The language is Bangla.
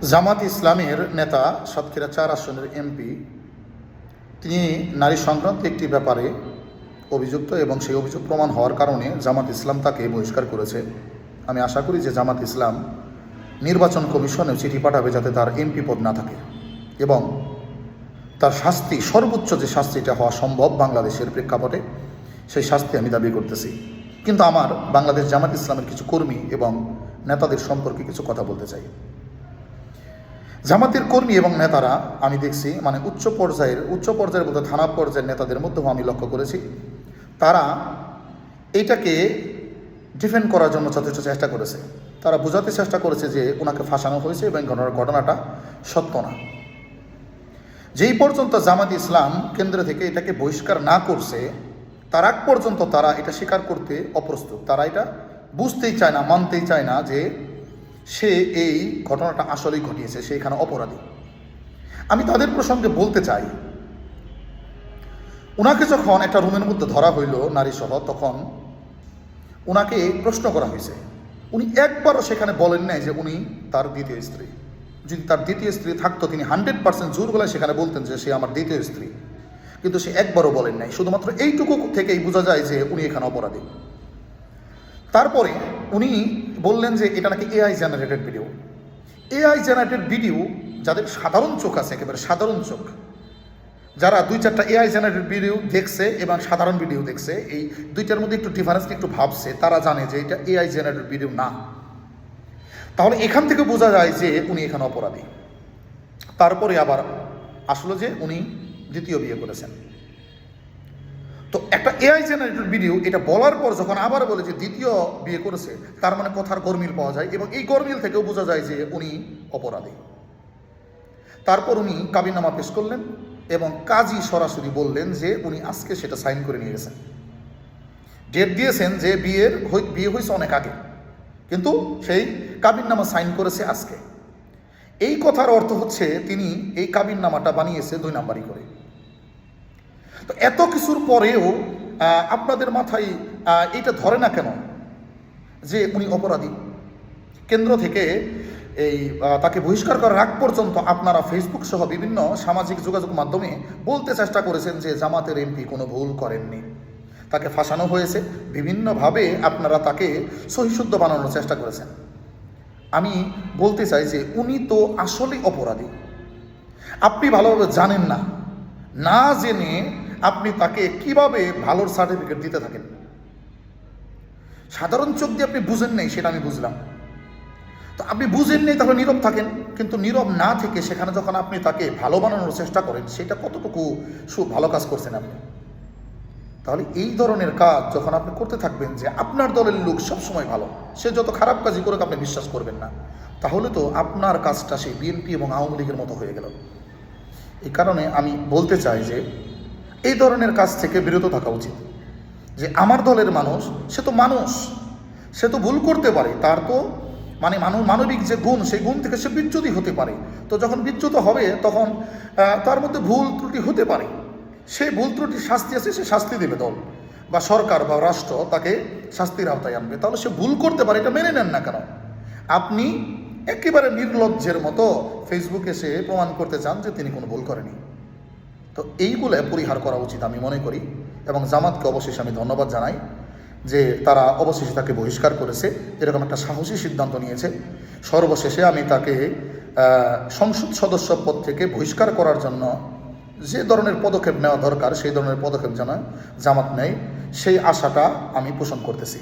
জামাত ইসলামের নেতা সাতক্ষীরা 4 আসনের এমপি তিনি নারী সংক্রান্ত একটি ব্যাপারে অভিযুক্ত এবং সেই অভিযোগ প্রমাণ হওয়ার কারণে জামাত ইসলাম তাকে বহিষ্কার করেছে। আমি আশা করি যে জামাত ইসলাম নির্বাচন কমিশনে চিঠি পাঠাবে যাতে তার এমপি পদ না থাকে এবং তার শাস্তি, সর্বোচ্চ যে শাস্তিটা হওয়া সম্ভব বাংলাদেশের প্রেক্ষাপটে, সেই শাস্তি আমি দাবি করতেছি। কিন্তু আমার বাংলাদেশ জামাত ইসলামের কিছু কর্মী এবং নেতাদের সম্পর্কে কিছু কথা বলতে চাই। জামাতের কর্মী এবং নেতারা আমি দেখছি উচ্চ পর্যায়ের বলতে থানা পর্যায়ের নেতাদের মধ্যেও আমি লক্ষ্য করেছি, তারা এইটাকে ডিফেন্ড করার জন্য যথেষ্ট চেষ্টা করেছে। তারা বোঝাতে চেষ্টা করেছে যে ওনাকে ফাঁসানো হয়েছে এবং ঘটনাটা সত্য না। যেই পর্যন্ত জামাত ইসলাম কেন্দ্র থেকে এটাকে বহিষ্কার না করছে, তার আগ পর্যন্ত তারা এটা স্বীকার করতে অপ্রস্তুত। তারা এটা বুঝতেই চায় না, মানতেই চায় না যে সে এই ঘটনাটা আসলেই ঘটিয়েছে, সে এখানে অপরাধী। আমি তাদের প্রসঙ্গে বলতে চাই, ওনাকে যখন একটা রুমের মধ্যে ধরা হইল নারী সহ, তখন ওনাকে প্রশ্ন করা হয়েছে। উনি একবারও সেখানে বলেন নাই যে উনি তার দ্বিতীয় স্ত্রী। যদি তার দ্বিতীয় স্ত্রী থাকতো তিনি 100% জোর গলায় সেখানে বলতেন যে সে আমার দ্বিতীয় স্ত্রী, কিন্তু সে একবারও বলেন নাই। শুধুমাত্র এইটুকু থেকেই বোঝা যায় যে উনি এখানে অপরাধী। তারপরে উনি বললেন যে এটা নাকি AI generated video. AI generated video, যাদের সাধারণ চোখ আছে, একেবারে সাধারণ চোখ, যারা 2-4টা এআই জেনারেটেড ভিডিও দেখছে এবং সাধারণ ভিডিও দেখছে, এই দুইটার মধ্যে একটু ডিফারেন্স একটু ভাবছে, তারা জানে যে এটা এআই জেনারেটেড ভিডিও না। তাহলে এখান থেকে বোঝা যায় যে উনি এখানে অপরাধী। তারপরে আবার আসলো যে উনি দ্বিতীয় বিয়ে করেছেন। তো একটা এআই জেনারেটেড ভিডিও এটা বলার পর যখন আবার বলে যে দ্বিতীয় বিয়ে করেছে, তার মানে কথার গরমিল পাওয়া যায় এবং এই গরমিল থেকেও বোঝা যায় যে উনি অপরাধী। তারপর উনি কাবিননামা পেশ করলেন এবং কাজী সরাসরি বললেন যে উনি আজকে সেটা সাইন করে নিয়ে গেছেন। ডেট দিয়েছেন যে বিয়ে হয়েছে অনেক আগে, কিন্তু সেই কাবিননামা সাইন করেছে আজকে। এই কথার অর্থ হচ্ছে তিনি এই কাবিননামাটা বানিয়েছে 2 নাম্বারই করে। তো এত কিছুর পরেও আপনাদের মাথায় এইটা ধরে না কেন যে উনি অপরাধী? কেন্দ্র থেকে এই তাকে বহিষ্কার করার আগ পর্যন্ত আপনারা ফেসবুক সহ বিভিন্ন সামাজিক যোগাযোগ মাধ্যমে বলতে চেষ্টা করেছেন যে জামাতের এমপি কোনো ভুল করেননি, তাকে ফাঁসানো হয়েছে। বিভিন্নভাবে আপনারা তাকে সহিশুদ্ধ বানানোর চেষ্টা করেছেন। আমি বলতে চাই যে উনি তো আসলেই অপরাধী। আপনি ভালোভাবে জানেন না, না জেনে আপনি তাকে কিভাবে ভালোর সার্টিফিকেট দিতে থাকেন। সাধারণ চোখ দিয়ে আপনি বুঝেন নাই, সেটা আমি বুঝলাম। তো আপনি বুঝেন নেই, তাহলে নীরব থাকেন। কিন্তু নীরব না থেকে সেখানে যখন আপনি তাকে ভালো বানানোর চেষ্টা করেন, সেটা কতটুকু ভালো কাজ করছেন আপনি? তাহলে এই ধরনের কাজ যখন আপনি করতে থাকবেন যে আপনার দলের লোক সবসময় ভালো, সে যত খারাপ কাজই করুক আপনি বিশ্বাস করবেন না, তাহলে তো আপনার কাজটা সেই বিএনপি এবং আওয়ামী লীগের মতো হয়ে গেল। এই কারণে আমি বলতে চাই যে এই ধরনের কাজ থেকে বিরত থাকা উচিত। যে আমার দলের মানুষ, সে তো মানুষ, সে তো ভুল করতে পারে, তার তো মানবিক যে গুণ, সেই গুণ থেকে সে বিচ্যুতি হতে পারে। তো যখন বিচ্যুত হবে তখন তার মধ্যে ভুল ত্রুটি হতে পারে। সেই ভুল ত্রুটির শাস্তি আছে, সে শাস্তি দেবে দল বা সরকার বা রাষ্ট্র তাকে শাস্তির আওতায় আনবে। তাহলে সে ভুল করতে পারে, এটা মেনে নেন না কেন? আপনি একেবারে নির্লজ্জের মতো ফেসবুকে সে প্রমাণ করতে চান যে তিনি কোনো ভুল করেনি। তো এইগুলো পরিহার করা উচিত আমি মনে করি এবং জামাতকে অবশেষে আমি ধন্যবাদ জানাই যে তারা অবশেষে তাকে বহিষ্কার করেছে, এরকম একটা সাহসী সিদ্ধান্ত নিয়েছে। সর্বশেষে আমি তাকে সংসদ সদস্য পদ থেকে বহিষ্কার করার জন্য যে ধরনের পদক্ষেপ নেওয়া দরকার সেই ধরনের পদক্ষেপ যেন জামাত নেয়, সেই আশাটা আমি পোষণ করতেছি।